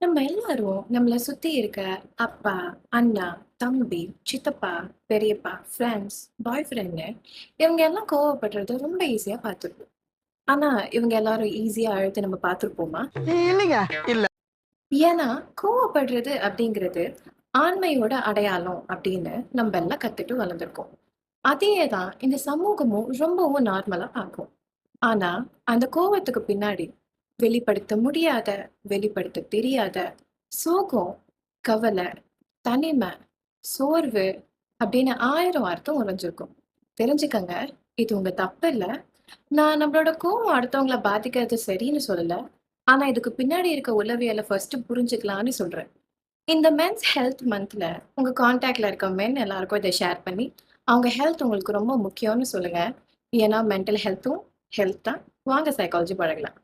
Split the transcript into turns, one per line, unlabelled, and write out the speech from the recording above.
நம்ம எல்லாரும் நம்மள சுத்தி இருக்க அப்பா, அண்ணா, தம்பி, சித்தப்பா, பெரியப்பா, ஃப்ரெண்ட்ஸ், பாய் ஃப்ரெண்ட்ன்னு இவங்க எல்லாம் கோவப்படுறத ரொம்ப ஈஸியா பார்த்துருப்போம். ஆனா, இவங்க எல்லாரும் ஈஸியா அழுது நம்ம பார்த்துருப்போமா?
இல்லைங்க. இல்ல.
ஏன்னா, கோவப்படுறது அப்படிங்கிறது ஆண்மையோட அடையாளம் அப்படின்னு நம்ம எல்லாம் கத்துட்டு வளர்ந்துருக்கோம். அதே தான் இந்த சமூகமும் ரொம்பவும் நார்மலா பார்க்கும். ஆனா, அந்த கோவத்துக்கு பின்னாடி வெளிப்படுத்த முடியாத, வெளிப்படுத்த தெரியாத சோகம், கவலை, தனிமை, சோர்வு அப்படின்னு 1000 அர்த்தம் உறைஞ்சிருக்கும். தெரிஞ்சுக்கங்க, இது உங்க தப்பு இல்ல. நான் நம்மளோட கோவம் அடுத்தவங்கள பாதிக்கிறது சரின்னு சொல்லல. ஆனா, இதுக்கு பின்னாடி இருக்க உளவியல ஃபர்ஸ்ட் புரிஞ்சுக்கலான்னு சொல்றேன். இந்த மென்ஸ் ஹெல்த் மந்த்ல உங்க கான்டாக்ட்ல இருக்க மென் எல்லாருக்கும் இத ஷேர் பண்ணி, அவங்க ஹெல்த் உங்களுக்கு ரொம்ப முக்கியம்னு சொல்லுங்க. ஏன்னா மென்டல் ஹெல்த்தும் ஹெல்த் தான். வாங்க சைக்காலஜி பழகலாம்.